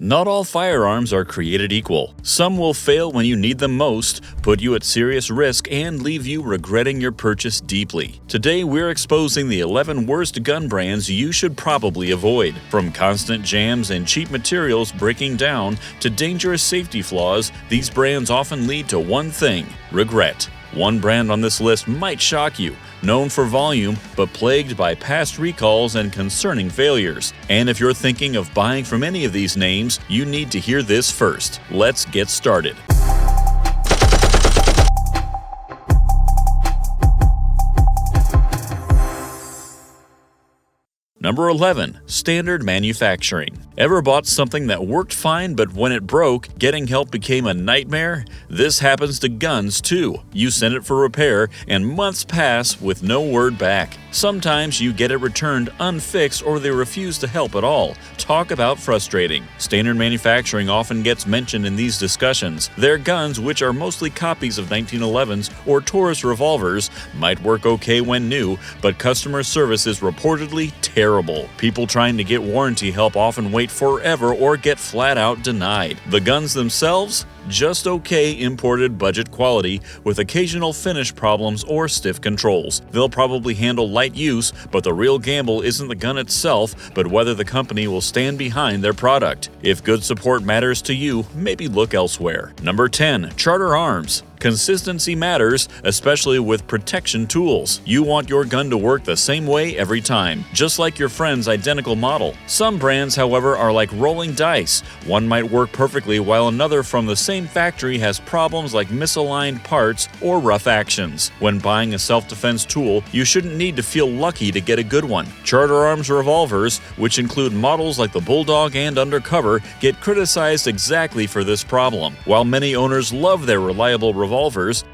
Not all firearms are created equal. Some will fail when you need them most, put you at serious risk, and leave you regretting your purchase deeply. Today, we're exposing the 11 worst gun brands you should probably avoid. From constant jams and cheap materials breaking down to dangerous safety flaws, these brands often lead to one thing: regret. One brand on this list might shock you. Known for volume, but plagued by past recalls and concerning failures. And if you're thinking of buying from any of these names, you need to hear this first. Let's get started. Number 11. Standard manufacturing. Ever bought something that worked fine, but when it broke, getting help became a nightmare? This happens to guns too. You send it for repair, and months pass with no word back. Sometimes you get it returned unfixed or they refuse to help at all. Talk about frustrating. Standard manufacturing often gets mentioned in these discussions. Their guns, which are mostly copies of 1911s or Taurus revolvers, might work okay when new, but customer service is reportedly terrible. People trying to get warranty help often wait forever or get flat out denied. The guns themselves? Just okay imported budget quality with occasional finish problems or stiff controls. They'll probably handle light use, but the real gamble isn't the gun itself, but whether the company will stand behind their product. If good support matters to you, maybe look elsewhere. Number 10. Charter Arms. Consistency matters, especially with protection tools. You want your gun to work the same way every time, just like your friend's identical model. Some brands, however, are like rolling dice. One might work perfectly while another from the same factory has problems like misaligned parts or rough actions. When buying a self-defense tool, you shouldn't need to feel lucky to get a good one. Charter Arms revolvers, which include models like the Bulldog and Undercover, get criticized exactly for this problem. While many owners love their reliable revolvers,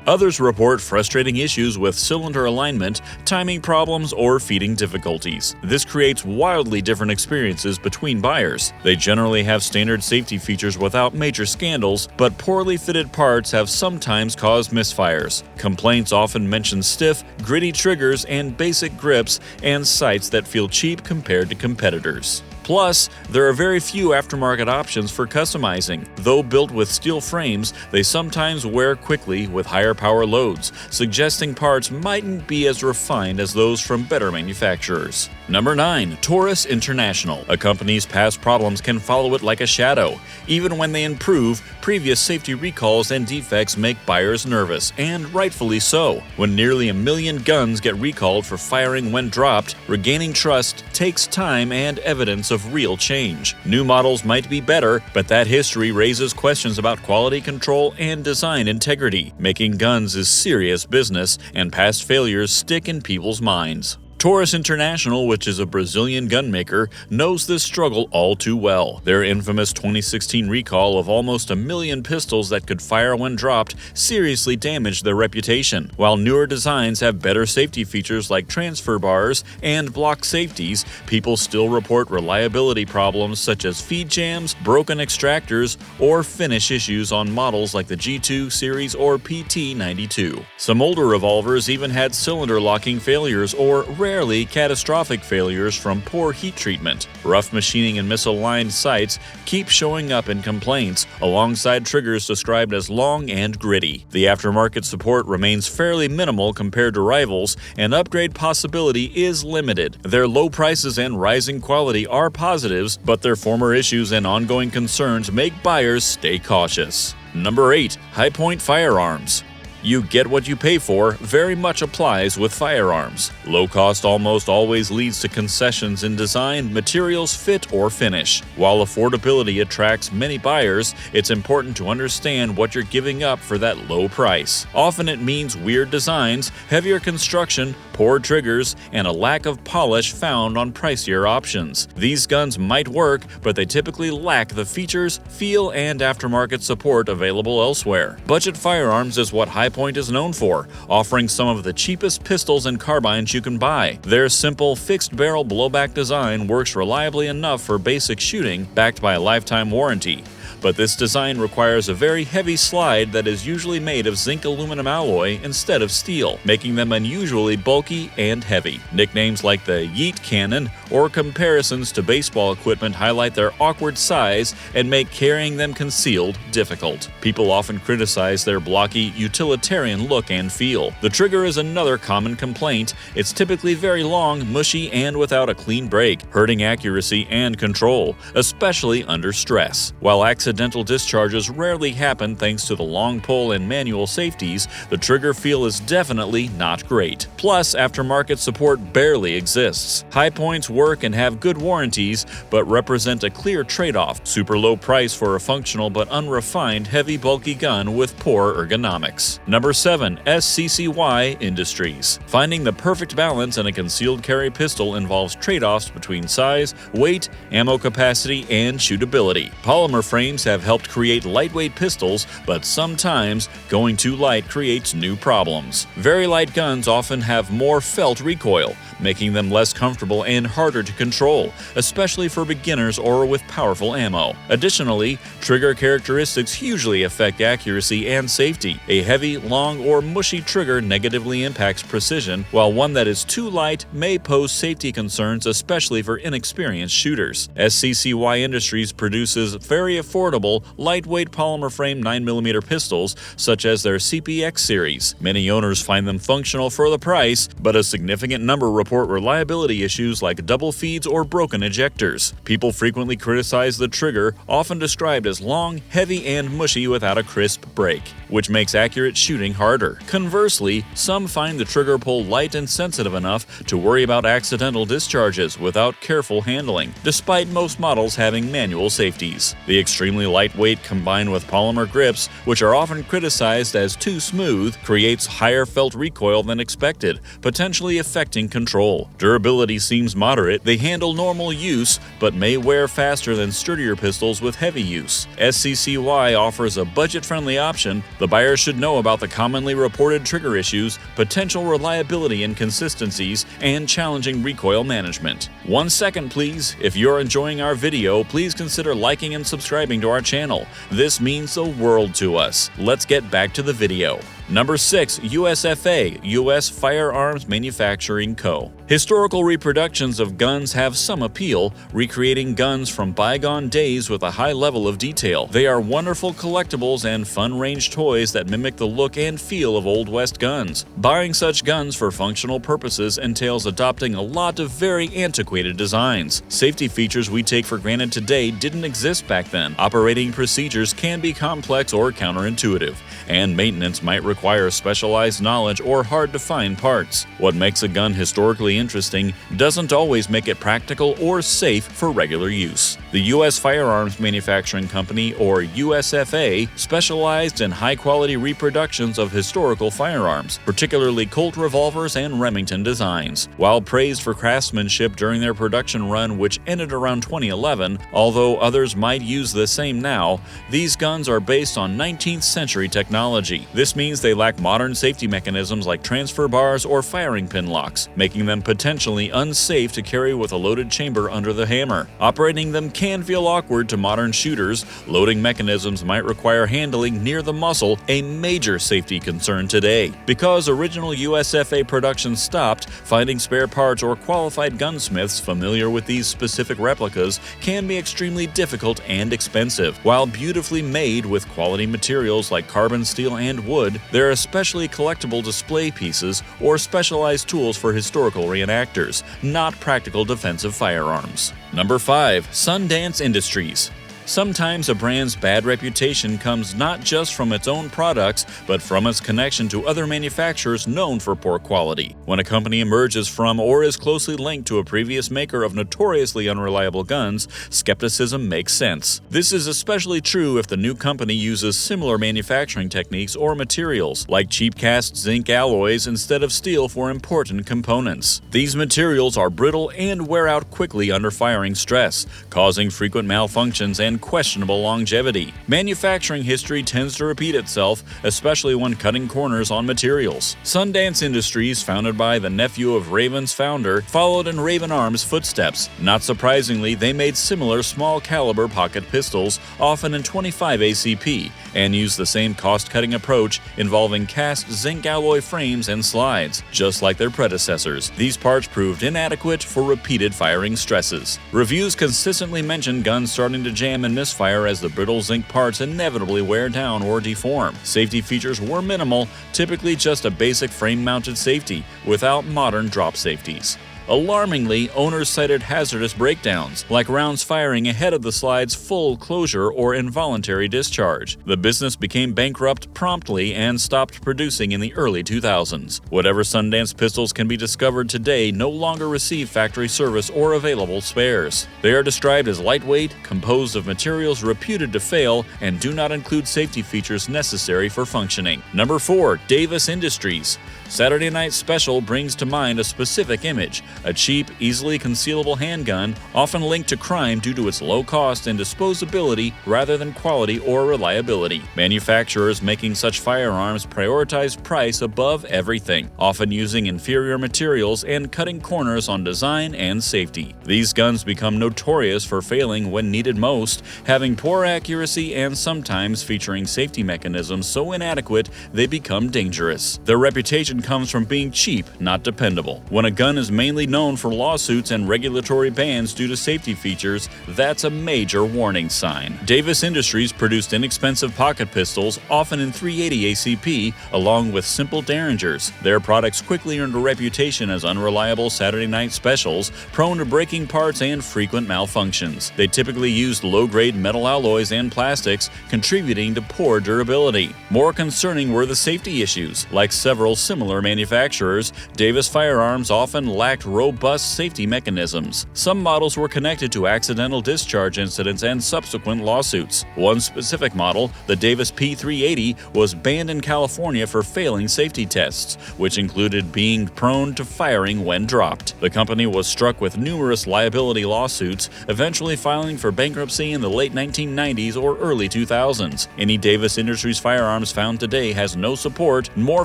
others report frustrating issues with cylinder alignment, timing problems, or feeding difficulties. This creates wildly different experiences between buyers. They generally have standard safety features without major scandals, but poorly fitted parts have sometimes caused misfires. Complaints often mention stiff, gritty triggers and basic grips and sights that feel cheap compared to competitors. Plus, there are very few aftermarket options for customizing. Though built with steel frames, they sometimes wear quickly with higher power loads, suggesting parts mightn't be as refined as those from better manufacturers. Number 9. Taurus International. A company's past problems can follow it like a shadow. Even when they improve, previous safety recalls and defects make buyers nervous, and rightfully so. When nearly 1 million guns get recalled for firing when dropped, regaining trust takes time and evidence of real change. New models might be better, but that history raises questions about quality control and design integrity. Making guns is serious business, and past failures stick in people's minds. Taurus International, which is a Brazilian gun maker, knows this struggle all too well. Their infamous 2016 recall of almost 1 million pistols that could fire when dropped seriously damaged their reputation. While newer designs have better safety features like transfer bars and block safeties, people still report reliability problems such as feed jams, broken extractors, or finish issues on models like the G2 series or PT92. Some older revolvers even had cylinder locking failures or rarely catastrophic failures from poor heat treatment. Rough machining and misaligned sights keep showing up in complaints, alongside triggers described as long and gritty. The aftermarket support remains fairly minimal compared to rivals, and upgrade possibility is limited. Their low prices and rising quality are positives, but their former issues and ongoing concerns make buyers stay cautious. Number 8. Hi-Point Firearms. You get what you pay for very much applies with firearms. Low cost almost always leads to concessions in design, materials, fit, or finish. While affordability attracts many buyers, it's important to understand what you're giving up for that low price. Often it means weird designs, heavier construction, poor triggers, and a lack of polish found on pricier options. These guns might work, but they typically lack the features, feel, and aftermarket support available elsewhere. Budget Firearms is what Hi-Point is known for, offering some of the cheapest pistols and carbines you can buy. Their simple fixed-barrel blowback design works reliably enough for basic shooting, backed by a lifetime warranty. but this design requires a very heavy slide that is usually made of zinc aluminum alloy instead of steel, making them unusually bulky and heavy. Nicknames like the Yeet Cannon or comparisons to baseball equipment highlight their awkward size and make carrying them concealed difficult. People often criticize their blocky, utilitarian look and feel. The trigger is another common complaint. It's typically very long, mushy, and without a clean break, hurting accuracy and control, especially under stress. While accidental discharges rarely happen thanks to the long pull and manual safeties, the trigger feel is definitely not great. Plus, aftermarket support barely exists. High points work and have good warranties, but represent a clear trade-off: super low price for a functional but unrefined heavy bulky gun with poor ergonomics. Number 7. SECY Industries. Finding the perfect balance in a concealed carry pistol involves trade-offs between size, weight, ammo capacity, and shootability. Polymer frames have helped create lightweight pistols, but sometimes going too light creates new problems. Very light guns often have more felt recoil, making them less comfortable and harder to control, especially for beginners or with powerful ammo. Additionally, trigger characteristics hugely affect accuracy and safety. A heavy, long, or mushy trigger negatively impacts precision, while one that is too light may pose safety concerns, especially for inexperienced shooters. SECY Industries produces very affordable, lightweight polymer frame 9mm pistols, such as their CPX series. Many owners find them functional for the price, but a significant number report reliability issues like double feeds or broken ejectors. People frequently criticize the trigger, often described as long, heavy, and mushy without a crisp break, which makes accurate shooting harder. Conversely, some find the trigger pull light and sensitive enough to worry about accidental discharges without careful handling, despite most models having manual safeties. The extremely lightweight combined with polymer grips, which are often criticized as too smooth, creates higher felt recoil than expected, potentially affecting control. Durability seems moderate. They handle normal use, but may wear faster than sturdier pistols with heavy use. SECY offers a budget-friendly option. The buyer should know about the commonly reported trigger issues, potential reliability inconsistencies, and challenging recoil management. 1 second, please. If you're enjoying our video, please consider liking and subscribing to our channel. This means the world to us. Let's get back to the video. Number 6. USFA, U.S. Firearms Manufacturing Co. Historical reproductions of guns have some appeal, recreating guns from bygone days with a high level of detail. They are wonderful collectibles and fun-range toys that mimic the look and feel of Old West guns. Buying such guns for functional purposes entails adopting a lot of very antiquated designs. Safety features we take for granted today didn't exist back then. Operating procedures can be complex or counterintuitive, and maintenance might require specialized knowledge or hard-to-find parts. What makes a gun historically interesting doesn't always make it practical or safe for regular use. The U.S. Firearms Manufacturing Company, or USFA, specialized in high-quality reproductions of historical firearms, particularly Colt revolvers and Remington designs. While praised for craftsmanship during their production run, which ended around 2011, although others might use the same now, these guns are based on 19th century technology. This means they lack modern safety mechanisms like transfer bars or firing pin locks, making them potentially unsafe to carry with a loaded chamber under the hammer. Operating them can feel awkward to modern shooters. Loading mechanisms might require handling near the muzzle, a major safety concern today. Because original USFA production stopped, finding spare parts or qualified gunsmiths familiar with these specific replicas can be extremely difficult and expensive. While beautifully made with quality materials like carbon steel and wood, they're especially collectible display pieces or specialized tools for historical reenactors, not practical defensive firearms. Number 5. Sundance Industries. Sometimes a brand's bad reputation comes not just from its own products, but from its connection to other manufacturers known for poor quality. When a company emerges from or is closely linked to a previous maker of notoriously unreliable guns, skepticism makes sense. This is especially true if the new company uses similar manufacturing techniques or materials, like cheap cast zinc alloys instead of steel for important components. These materials are brittle and wear out quickly under firing stress, causing frequent malfunctions and and questionable longevity. Manufacturing history tends to repeat itself, especially when cutting corners on materials. Sundance Industries, founded by the nephew of Raven's founder, followed in Lurin Arms' footsteps. Not surprisingly, they made similar small-caliber pocket pistols, often in 25 ACP, and used the same cost-cutting approach involving cast zinc alloy frames and slides. Just like their predecessors, these parts proved inadequate for repeated firing stresses. Reviews consistently mention guns starting to jam and misfire as the brittle zinc parts inevitably wear down or deform. Safety features were minimal, typically just a basic frame-mounted safety, without modern drop safeties. Alarmingly, owners cited hazardous breakdowns, like rounds firing ahead of the slide's full closure or involuntary discharge. The business became bankrupt promptly and stopped producing in the early 2000s. Whatever Sundance pistols can be discovered today no longer receive factory service or available spares. They are described as lightweight, composed of materials reputed to fail, and do not include safety features necessary for functioning. Number 4. Gimenez Industries. Saturday Night Special brings to mind a specific image: a cheap, easily concealable handgun, often linked to crime due to its low cost and disposability rather than quality or reliability. Manufacturers making such firearms prioritize price above everything, often using inferior materials and cutting corners on design and safety. These guns become notorious for failing when needed most, having poor accuracy and sometimes featuring safety mechanisms so inadequate they become dangerous. Their reputation comes from being cheap, not dependable. When a gun is mainly known for lawsuits and regulatory bans due to safety features, that's a major warning sign. Gimenez Industries produced inexpensive pocket pistols, often in 380 ACP, along with simple derringers. Their products quickly earned a reputation as unreliable Saturday night specials, prone to breaking parts and frequent malfunctions. They typically used low-grade metal alloys and plastics, contributing to poor durability. More concerning were the safety issues. Like several similar manufacturers, Gimenez Firearms often lacked robust safety mechanisms. Some models were connected to accidental discharge incidents and subsequent lawsuits. One specific model, the Gimenez P380, was banned in California for failing safety tests, which included being prone to firing when dropped. The company was struck with numerous liability lawsuits, eventually filing for bankruptcy in the late 1990s or early 2000s. Any Gimenez Industries firearms found today has no support, more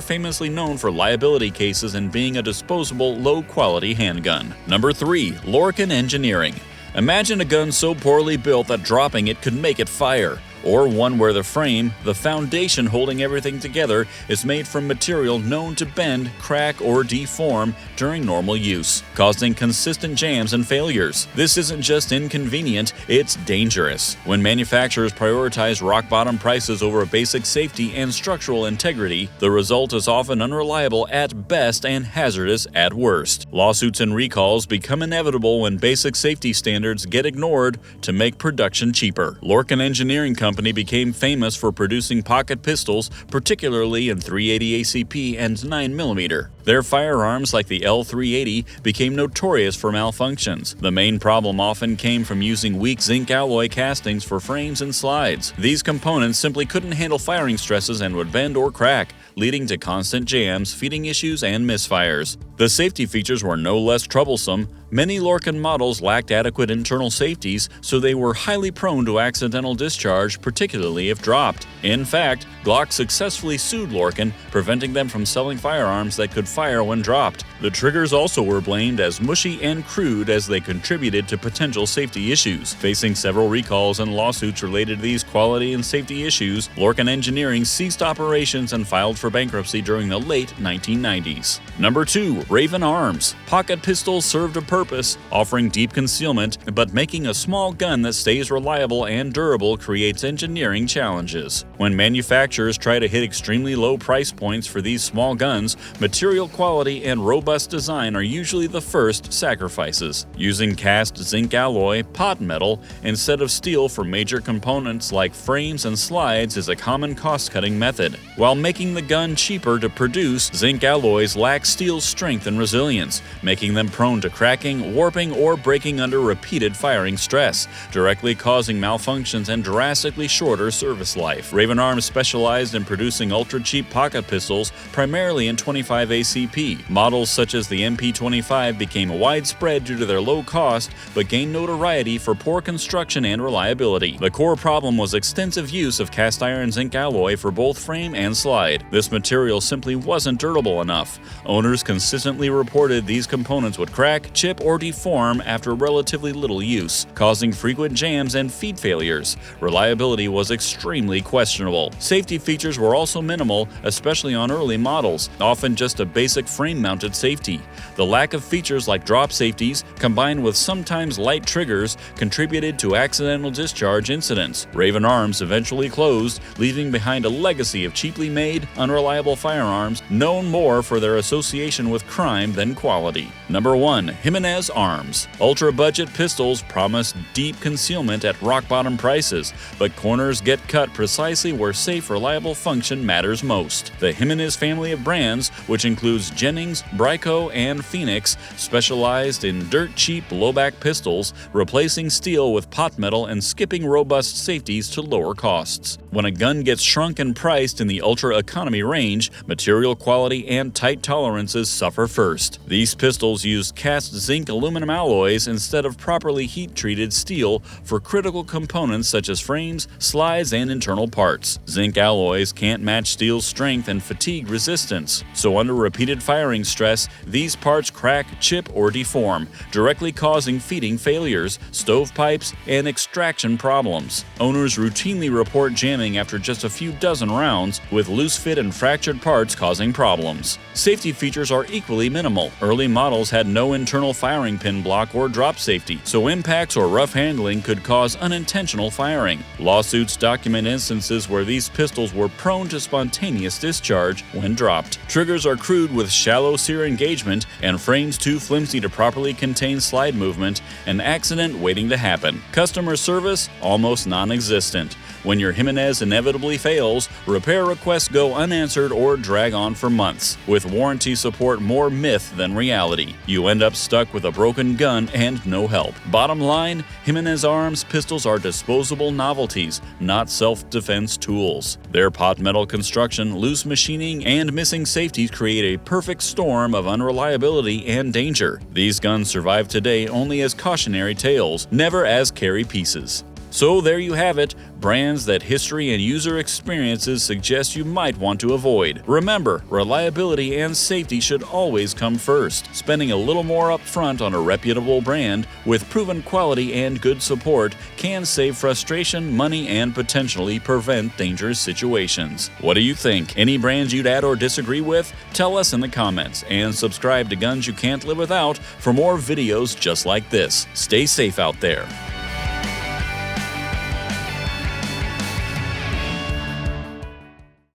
famously known for liability cases and being a disposable, low-quality handgun. Number 3. Lurin Engineering. Imagine a gun so poorly built that dropping it could make it fire. Or one where the frame, the foundation holding everything together, is made from material known to bend, crack, or deform during normal use, causing consistent jams and failures. This isn't just inconvenient, it's dangerous. When manufacturers prioritize rock-bottom prices over basic safety and structural integrity, the result is often unreliable at best and hazardous at worst. Lawsuits and recalls become inevitable when basic safety standards get ignored to make production cheaper. Lurin Engineering Company became famous for producing pocket pistols, particularly in 380 ACP and 9mm. Their firearms, like the L380, became notorious for malfunctions. The main problem often came from using weak zinc alloy castings for frames and slides. These components simply couldn't handle firing stresses and would bend or crack, leading to constant jams, feeding issues, and misfires. The safety features were no less troublesome. Many Lurin models lacked adequate internal safeties, so they were highly prone to accidental discharge, particularly if dropped. In fact, Glock successfully sued Lurin, preventing them from selling firearms that could fire when dropped. The triggers also were blamed as mushy and crude as they contributed to potential safety issues. Facing several recalls and lawsuits related to these quality and safety issues, Lurin Engineering ceased operations and filed for bankruptcy during the late 1990s. Number 2. Lurin Arms. Pocket pistols served a purpose, offering deep concealment, but making a small gun that stays reliable and durable creates engineering challenges. When manufacturers try to hit extremely low price points for these small guns, material quality and robust design are usually the first sacrifices. Using cast zinc alloy, pot metal, instead of steel for major components like frames and slides is a common cost-cutting method. While making the gun cheaper to produce, zinc alloys lack steel's strength and resilience, making them prone to cracking, warping, or breaking under repeated firing stress, directly causing malfunctions and drastically shorter service life. Lurin Arms specialized in producing ultra-cheap pocket pistols, primarily in 25 ACP PCP. Models such as the MP25 became widespread due to their low cost, but gained notoriety for poor construction and reliability. The core problem was extensive use of cast iron zinc alloy for both frame and slide. This material simply wasn't durable enough. Owners consistently reported these components would crack, chip, or deform after relatively little use, causing frequent jams and feed failures. Reliability was extremely questionable. Safety features were also minimal, especially on early models, often just a basic frame-mounted safety. The lack of features like drop safeties, combined with sometimes light triggers, contributed to accidental discharge incidents. Raven Arms eventually closed, leaving behind a legacy of cheaply made, unreliable firearms, known more for their association with crime than quality. Number 1. Gimenez Arms. Ultra-budget pistols promise deep concealment at rock-bottom prices, but corners get cut precisely where safe, reliable function matters most. The Jimenez family of brands, which includes Jennings, Brico, and Phoenix, specialized in dirt-cheap blowback pistols, replacing steel with pot metal and skipping robust safeties to lower costs. When a gun gets shrunk and priced in the ultra-economy range, material quality and tight tolerances suffer first. These pistols use cast zinc aluminum alloys instead of properly heat-treated steel for critical components such as frames, slides, and internal parts. Zinc alloys can't match steel's strength and fatigue resistance, so under repeated firing stress, these parts crack, chip, or deform, directly causing feeding failures, stovepipes, and extraction problems. Owners routinely report jamming after just a few dozen rounds, with loose fit and fractured parts causing problems. Safety features are equally minimal. Early models had no internal firing pin block or drop safety, so impacts or rough handling could cause unintentional firing. Lawsuits document instances where these pistols were prone to spontaneous discharge when dropped. Triggers are crude with shallow sear engagement and frames too flimsy to properly contain slide movement, an accident waiting to happen. Customer service almost non-existent. When your Jimenez inevitably fails, repair requests go unanswered or drag on for months, with warranty support more myth than reality. You end up stuck with a broken gun and no help. Bottom line, Gimenez Arms pistols are disposable novelties, not self-defense tools. Their pot metal construction, loose machining, and missing safeties create a perfect storm of unreliability and danger. These guns survive today only as cautionary tales, never as carry pieces. So there you have it, brands that history and user experiences suggest you might want to avoid. Remember, reliability and safety should always come first. Spending a little more upfront on a reputable brand with proven quality and good support can save frustration, money, and potentially prevent dangerous situations. What do you think? Any brands you'd add or disagree with? Tell us in the comments, and subscribe to Guns You Can't Live Without for more videos just like this. Stay safe out there.